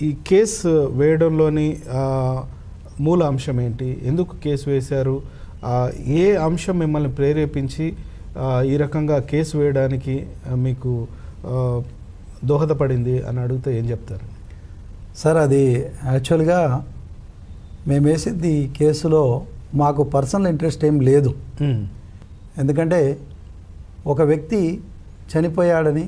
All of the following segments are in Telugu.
ఈ కేసు వేయడంలోని మూల అంశం ఏంటి? ఎందుకు కేసు వేశారు? ఏ అంశం మిమ్మల్ని ప్రేరేపించి ఈ రకంగా కేసు వేయడానికి మీకు దోహదపడింది అని అడిగితే ఏం చెప్తారు? సార్, అది యాక్చువల్గా మేము వేసేది కేసులో మాకు పర్సనల్ ఇంట్రెస్ట్ ఏం లేదు. ఎందుకంటే ఒక వ్యక్తి చనిపోయాడని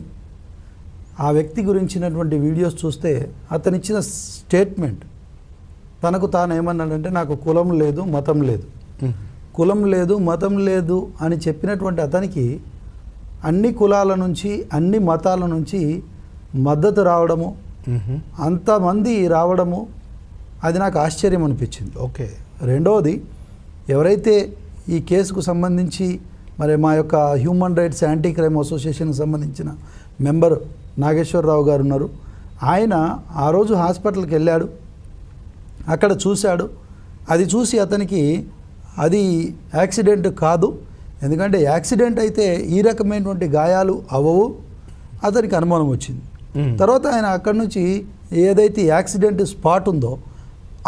ఆ వ్యక్తి గురించినటువంటి వీడియోస్ చూస్తే అతను ఇచ్చిన స్టేట్మెంట్, తనకు తాను ఏమన్నాడంటే నాకు కులం లేదు, మతం లేదు, కులం లేదు, మతం లేదు అని చెప్పినటువంటి అతనికి అన్ని కులాల నుంచి అన్ని మతాల నుంచి మద్దతు రావడము, అంతమంది రావడము, అది నాకు ఆశ్చర్యం అనిపించింది. ఓకే. రెండవది, ఎవరైతే ఈ కేసుకు సంబంధించి మరి మా యొక్క హ్యూమన్ రైట్స్ యాంటీ క్రైమ్ అసోసియేషన్కి సంబంధించిన మెంబర్ నాగేశ్వరరావు గారు ఉన్నారు. ఆయన ఆ రోజు హాస్పిటల్కి వెళ్ళాడు, అక్కడ చూశాడు. అది చూసి అతనికి అది యాక్సిడెంట్ కాదు, ఎందుకంటే యాక్సిడెంట్ అయితే ఈ రకమైనటువంటి గాయాలు అవ్వవు, అతనికి అనుమానం వచ్చింది. తర్వాత ఆయన అక్కడి నుంచి ఏదైతే యాక్సిడెంట్ స్పాట్ ఉందో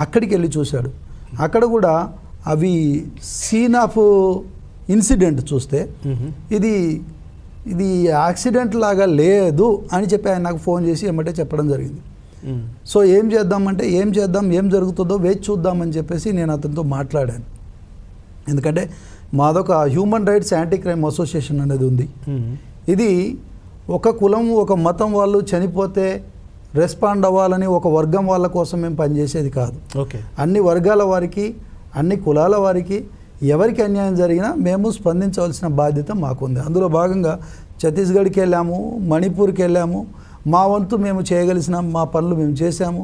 అక్కడికి వెళ్ళి చూశాడు. అక్కడ కూడా అవి సీన్ ఆఫ్ ఇన్సిడెంట్ చూస్తే ఇది యాక్సిడెంట్ లాగా లేదు అని చెప్పి ఆయన నాకు ఫోన్ చేసి ఏమంటే చెప్పడం జరిగింది. సో ఏం చేద్దామంటే ఏం జరుగుతుందో వేచి చూద్దామని చెప్పేసి నేను అతనితో మాట్లాడాను. ఎందుకంటే మాదొక human rights anti crime association అనేది ఉంది. ఇది ఒక కులం ఒక మతం వాళ్ళు చనిపోతే రెస్పాండ్ అవ్వాలని ఒక వర్గం వాళ్ళ కోసం మేము పనిచేసేది కాదు. ఓకే. అన్ని వర్గాల వారికి, అన్ని కులాల వారికి, ఎవరికి అన్యాయం జరిగినా మేము స్పందించవలసిన బాధ్యత మాకుంది. అందులో భాగంగా ఛత్తీస్గఢ్కి వెళ్ళాము, మణిపూర్కి వెళ్ళాము. మా వంతు మేము చేయగలిసిన మా పనులు మేము చేశాము.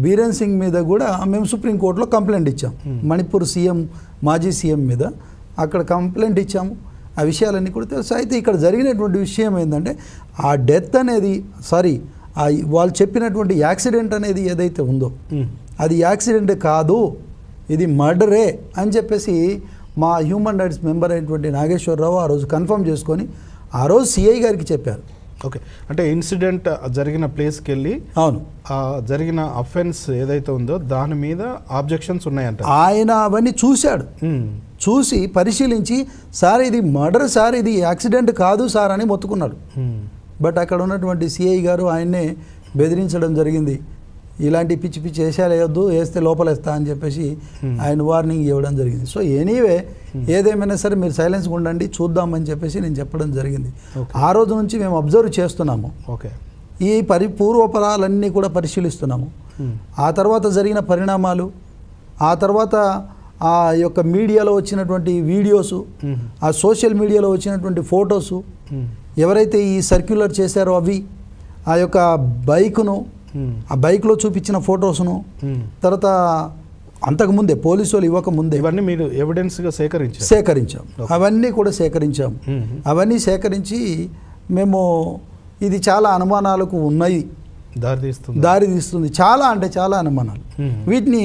బీరేన్ సింగ్ మీద కూడా మేము సుప్రీంకోర్టులో కంప్లైంట్ ఇచ్చాం. మణిపూర్ సీఎం, మాజీ సీఎం మీద అక్కడ కంప్లైంట్ ఇచ్చాము. ఆ విషయాలన్నీ కూడా తెలుసు. అయితే ఇక్కడ జరిగినటువంటి విషయం ఏంటంటే ఆ డెత్ అనేది వాళ్ళు చెప్పినటువంటి యాక్సిడెంట్ అనేది ఏదైతే ఉందో అది యాక్సిడెంట్ కాదు, ఇది మర్డరే అని చెప్పేసి మా హ్యూమన్ రైట్స్ మెంబర్ అయినటువంటి నాగేశ్వరరావు ఆ రోజు కన్ఫర్మ్ చేసుకొని ఆ రోజు సిఐ గారికి చెప్పారు. ఓకే. అంటే ఇన్సిడెంట్ జరిగిన ప్లేస్కి వెళ్ళి అవును జరిగిన అఫెన్స్ ఏదైతే ఉందో దాని మీద ఆబ్జెక్షన్స్ ఉన్నాయంట. ఆయన అవన్నీ చూశాడు, చూసి పరిశీలించి సార్ ఇది మర్డర్ సార్, ఇది యాక్సిడెంట్ కాదు సార్ అని మొత్తుకున్నాడు. బట్ అక్కడ ఉన్నటువంటి సిఐ గారు ఆయన్నే బెదిరించడం జరిగింది. ఇలాంటి పిచ్చి పిచ్చి వేసాలు వేయొద్దు, వేస్తే లోపలేస్తా అని చెప్పేసి ఆయన వార్నింగ్ ఇవ్వడం జరిగింది. సో ఎనీవే ఏదేమైనా సరే మీరు సైలెన్స్గా ఉండండి, చూద్దామని చెప్పేసి నేను చెప్పడం జరిగింది. ఆ రోజు నుంచి మేము అబ్జర్వ్ చేస్తున్నాము. ఓకే. ఈ పూర్వపరాలన్నీ కూడా పరిశీలిస్తున్నాము. ఆ తర్వాత జరిగిన పరిణామాలు, ఆ తర్వాత ఆ యొక్క మీడియాలో వచ్చినటువంటి వీడియోసు, ఆ సోషల్ మీడియాలో వచ్చినటువంటి ఫొటోసు, ఎవరైతే ఈ సర్క్యులర్ చేశారో అవి, ఆ యొక్క బైక్ను, ఆ బైక్లో చూపించిన ఫొటోస్ను, తర్వాత అంతకుముందే పోలీసు వాళ్ళు ఇవ్వకముందే ఇవన్నీ మీరు ఎవిడెన్స్గా సేకరించాం. అవన్నీ కూడా సేకరించాం. అవన్నీ సేకరించి మేము ఇది చాలా అనుమానాలకు ఉన్నాయి, దారితీస్తుంది, చాలా అంటే చాలా అనుమానాలు. వీటిని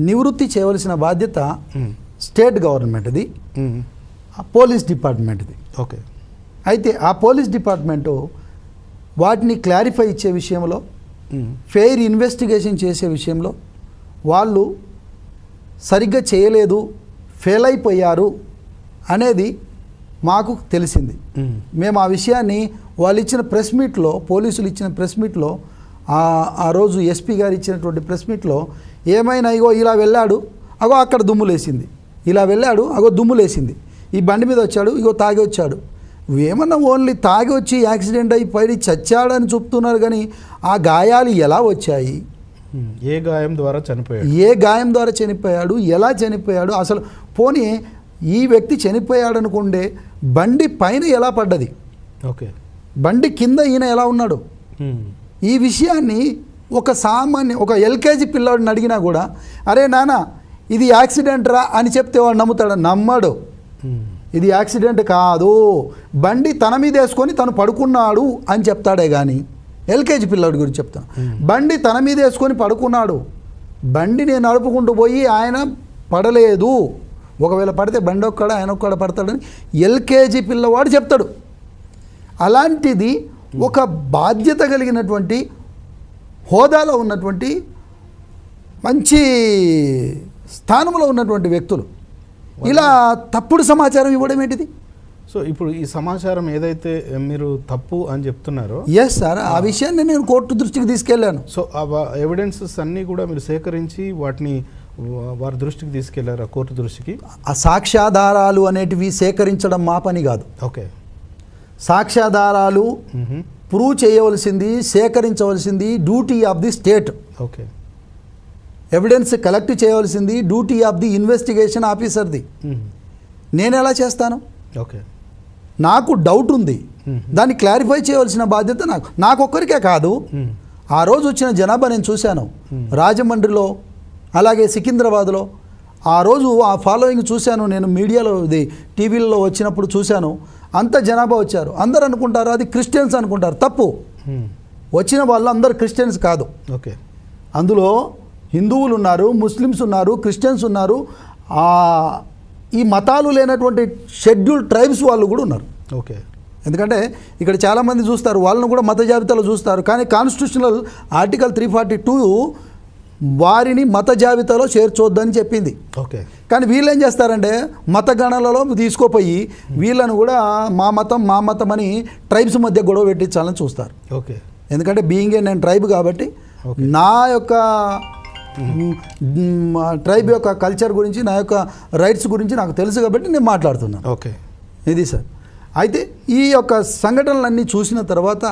నివృత్తి చేయవలసిన బాధ్యత స్టేట్ గవర్నమెంట్ది, పోలీస్ డిపార్ట్మెంట్ది. ఓకే. అయితే ఆ పోలీస్ డిపార్ట్మెంటు వాటిని క్లారిఫై ఇచ్చే విషయంలో, ఫెయిర్ ఇన్వెస్టిగేషన్ చేసే విషయంలో వాళ్ళు సరిగ్గా చేయలేదు, ఫెయిల్ అయిపోయారు అనేది మాకు తెలిసింది. మేము ఆ విషయాన్ని వాళ్ళు ఇచ్చిన ప్రెస్ మీట్లో, పోలీసులు ఇచ్చిన ప్రెస్ మీట్లో, ఆ రోజు ఎస్పీ గారు ఇచ్చినటువంటి ప్రెస్ మీట్లో ఏమైనా ఇగో ఇలా వెళ్ళాడు, అగో అక్కడ దుమ్ములేసింది, ఇలా వెళ్ళాడు, అగో దుమ్ములేసింది, ఈ బండి మీద వచ్చాడు, ఇగో తాగి వచ్చాడు, ఏమన్నా ఓన్లీ తాగి వచ్చి యాక్సిడెంట్ అయిపోయి చచ్చాడని చెప్తున్నారు. కానీ ఆ గాయాలు ఎలా వచ్చాయి, ఏ గాయం ద్వారా చనిపోయాడు, ఎలా చనిపోయాడు, అసలు పోనీ ఈ వ్యక్తి చనిపోయాడు అనుకుంటే బండి పైన ఎలా పడ్డది, ఓకే, బండి కింద ఈయన ఎలా ఉన్నాడు, ఈ విషయాన్ని ఒక ఎల్కేజీ పిల్లాడిని అడిగినా కూడా అరే నాన్న ఇది యాక్సిడెంట్ రా అని చెప్తే వాడు నమ్ముతాడు? నమ్మడు. ఇది యాక్సిడెంట్ కాదు, బండి తన మీద వేసుకొని తను పడుకున్నాడు అని చెప్తాడే కానీ, ఎల్కేజీ పిల్లాడి గురించి చెప్తాను, బండి తన మీద వేసుకొని పడుకున్నాడు, బండి నేను నడుపుకుంటూ పోయి ఆయన పడలేదు, ఒకవేళ పడితే బండి ఆయన ఒక్కడ పడతాడని ఎల్కేజీ పిల్లవాడు చెప్తాడు. అలాంటిది ఒక బాధ్యత కలిగినటువంటి హోదాలో ఉన్నటువంటి మంచి స్థానంలో ఉన్నటువంటి వ్యక్తులు ఇలా తప్పుడు సమాచారం ఇవ్వడం ఏంటిది? సో ఇప్పుడు ఈ సమాచారం ఏదైతే మీరు తప్పు అని చెప్తున్నారో, ఎస్ సార్, ఆ విషయాన్ని నేను కోర్టు దృష్టికి తీసుకెళ్ళాను. సో ఆ ఎవిడెన్సెస్ అన్నీ కూడా మీరు సేకరించి వాటిని వారి దృష్టికి తీసుకెళ్లారా, కోర్టు దృష్టికి? ఆ సాక్ష్యాధారాలు అనేటివి సేకరించడం మా పని కాదు. ఓకే. సాక్ష్యాధారాలు ప్రూవ్ చేయవలసింది, సేకరించవలసింది duty of the state. Okay. Evidence collect చేయవలసింది డ్యూటీ ఆఫ్ ది ఇన్వెస్టిగేషన్ ఆఫీసర్ది. నేను ఎలా చేస్తాను? ఓకే. నాకు డౌట్ ఉంది, దాన్ని క్లారిఫై చేయవలసిన బాధ్యత నాకొక్కరికే కాదు. ఆ రోజు వచ్చిన జనాభా నేను చూశాను, రాజమండ్రిలో అలాగే సికింద్రాబాద్లో. ఆ రోజు ఆ ఫాలోయింగ్ చూశాను నేను, మీడియాలో ఇది టీవీలలో వచ్చినప్పుడు చూశాను. అంత జనాభా వచ్చారు. అందరు అనుకుంటారు అది క్రిస్టియన్స్ అనుకుంటారు. తప్పు. వచ్చిన వాళ్ళు అందరు క్రిస్టియన్స్ కాదు. ఓకే. అందులో హిందువులు ఉన్నారు, ముస్లిమ్స్ ఉన్నారు, క్రిస్టియన్స్ ఉన్నారు, ఈ మతాలు లేనటువంటి షెడ్యూల్డ్ ట్రైబ్స్ వాళ్ళు కూడా ఉన్నారు. ఓకే. ఎందుకంటే ఇక్కడ చాలామంది చూస్తారు, వాళ్ళను కూడా మత జాబితాలో చూస్తారు. కానీ కాన్స్టిట్యూషనల్ ఆర్టికల్ 342 వారిని మత జాబితాలో చేర్చొద్దని చెప్పింది. ఓకే. కానీ వీళ్ళు ఏం చేస్తారంటే మత గణనలలో తీసుకోపోయి వీళ్ళను కూడా మా మతం అని ట్రైబ్స్ మధ్య గొడవ పెట్టించాలని చూస్తారు. ఓకే. ఎందుకంటే బీయింగ్ నేను ట్రైబ్ కాబట్టి నా యొక్క ట్రైబ్ యొక్క కల్చర్ గురించి, నా యొక్క రైట్స్ గురించి నాకు తెలుసు కాబట్టి నేను మాట్లాడుతున్నాను. ఓకే. ఇది సార్. అయితే ఈ యొక్క సంఘటనలన్నీ చూసిన తర్వాత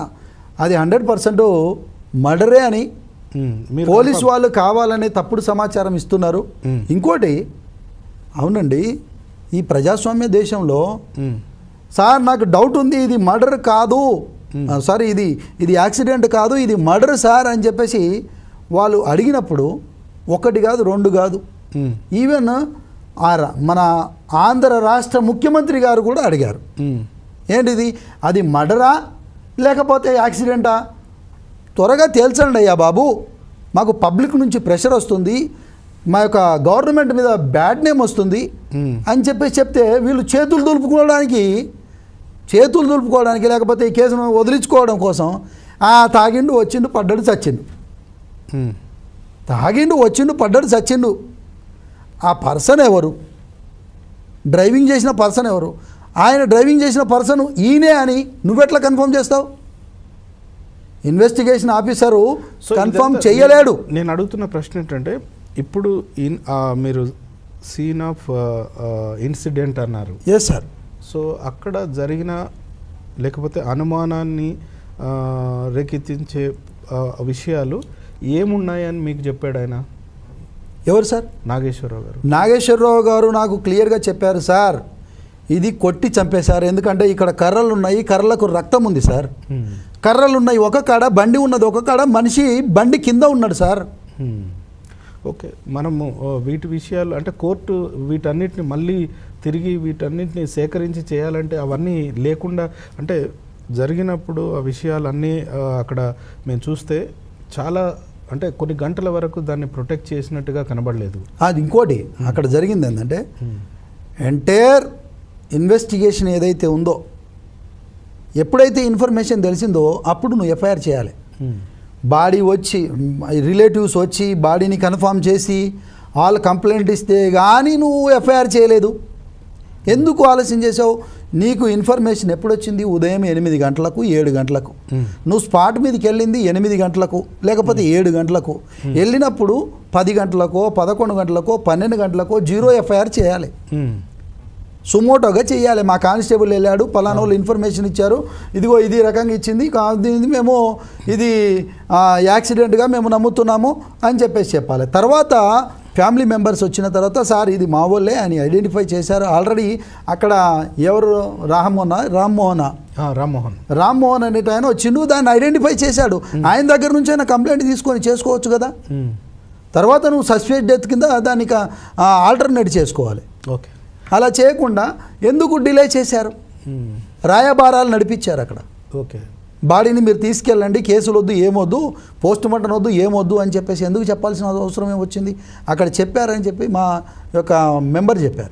అది 100% మర్డరే అని పోలీసు వాళ్ళు కావాలనే తప్పుడు సమాచారం ఇస్తున్నారు. ఇంకోటి, అవునండి, ఈ ప్రజాస్వామ్య దేశంలో సార్ నాకు డౌట్ ఉంది, ఇది మర్డర్ కాదు సార్, ఇది యాక్సిడెంట్ కాదు, ఇది మర్డర్ సార్ అని చెప్పేసి వాళ్ళు అడిగినప్పుడు ఒకటి కాదు, రెండు కాదు, ఈవెన్ మన ఆంధ్ర రాష్ట్ర ముఖ్యమంత్రి గారు కూడా అడిగారు, ఏంటిది అది మర్డరా లేకపోతే యాక్సిడెంటా, త్వరగా తేల్చండి అయ్యా బాబు, మాకు పబ్లిక్ నుంచి ప్రెషర్ వస్తుంది, మా యొక్క గవర్నమెంట్ మీద బ్యాడ్ నేమ్ వస్తుంది అని చెప్తే వీళ్ళు చేతులు దులుపుకోవడానికి లేకపోతే ఈ కేసును వదిలించుకోవడం కోసం తాగిండు వచ్చిండు పడ్డాడు చచ్చిండు, తాగిండు వచ్చిండు పడ్డాడు చచ్చిండు. ఆ పర్సన్ ఎవరు? డ్రైవింగ్ చేసిన పర్సన్ ఎవరు? ఆయన డ్రైవింగ్ చేసిన పర్సన్ ఈయనే అని నువ్వెట్లా కన్ఫర్మ్ చేస్తావు? ఇన్వెస్టిగేషన్ ఆఫీసరు కన్ఫర్మ్ చేయలేడు. నేను అడుగుతున్న ప్రశ్న ఏంటంటే, ఇప్పుడు మీరు సీన్ ఆఫ్ ఇన్సిడెంట్ అన్నారు. Yes sir. సో అక్కడ జరిగిన లేకపోతే అనుమానాన్ని రేకెత్తించే విషయాలు ఏమున్నాయని మీకు చెప్పాడు ఆయన? ఎవరు సార్? నాగేశ్వరరావు గారు. నాగేశ్వరరావు గారు నాకు క్లియర్గా చెప్పారు, సార్ ఇది కొట్టి చంపేశారు, ఎందుకంటే ఇక్కడ కర్రలు ఉన్నాయి, కర్రలకు రక్తం ఉంది సార్, కర్రలు ఉన్నాయి, ఒక కాడ బండి ఉన్నది, ఒక కాడ మనిషి బండి కింద ఉన్నాడు సార్. ఓకే. మనము వీటి విషయాలు అంటే కోర్టు వీటన్నిటిని మళ్ళీ తిరిగి వీటన్నిటిని సేకరించి చేయాలంటే అవన్నీ లేకుండా, అంటే జరిగినప్పుడు ఆ విషయాలన్నీ అక్కడ మేము చూస్తే చాలా అంటే కొన్ని గంటల వరకు దాన్ని ప్రొటెక్ట్ చేసినట్టుగా కనబడలేదు. అది ఇంకోటి అక్కడ జరిగింది ఏంటంటే, ఎంటైర్ ఇన్వెస్టిగేషన్ ఏదైతే ఉందో, ఎప్పుడైతే ఇన్ఫర్మేషన్ తెలిసిందో అప్పుడు నువ్వు ఎఫ్ఐఆర్ చేయాలి. బాడీ వచ్చి రిలేటివ్స్ వచ్చి బాడీని కన్ఫర్మ్ చేసి వాళ్ళు కంప్లైంట్ ఇస్తే కానీ నువ్వు ఎఫ్ఐఆర్ చేయలేదు. ఎందుకు ఆలస్యం చేసావు? నీకు ఇన్ఫర్మేషన్ ఎప్పుడు వచ్చింది? ఉదయం 8 గంటలకు 7 గంటలకు. నువ్వు స్పాట్ మీదకి వెళ్ళింది 8 గంటలకు లేకపోతే 7 గంటలకు. వెళ్ళినప్పుడు 10 గంటలకో 11 గంటలకో 12 గంటలకో 0 ఎఫ్ఐఆర్ చేయాలి, సుమోటోగా చేయాలి. మా కానిస్టేబుల్ వెళ్ళాడు, పలానా వాళ్ళు ఇన్ఫర్మేషన్ ఇచ్చారు, ఇదిగో ఇది రకంగా ఇచ్చింది, మేము ఇది యాక్సిడెంట్గా మేము నమ్ముతున్నాము అని చెప్పాలి. తర్వాత ఫ్యామిలీ మెంబర్స్ వచ్చిన తర్వాత సార్ ఇది మా వాళ్ళే అని ఐడెంటిఫై చేశారు. ఆల్రెడీ అక్కడ ఎవరు రామ్మోహన్ అనేట ఆయన వచ్చిండు, దాన్ని ఐడెంటిఫై చేశాడు. ఆయన దగ్గర నుంచి ఆయన కంప్లైంట్ తీసుకొని చేసుకోవచ్చు కదా. తర్వాత నువ్వు సస్పెక్ట్ డెత్ కింద దానికి ఆల్టర్నేట్ చేసుకోవాలి. ఓకే. అలా చేయకుండా ఎందుకు డిలే చేశారు? రాయబారాలు నడిపించారు అక్కడ. ఓకే. బాడీని మీరు తీసుకెళ్ళండి, కేసులు వద్దు, ఏమొద్దు, పోస్ట్ మార్టం వద్దు, ఏమొద్దు అని చెప్పేసి ఎందుకు చెప్పాల్సిన అవసరం ఏమొచ్చింది? అక్కడ చెప్పారని చెప్పి మా యొక్క మెంబర్ చెప్పారు.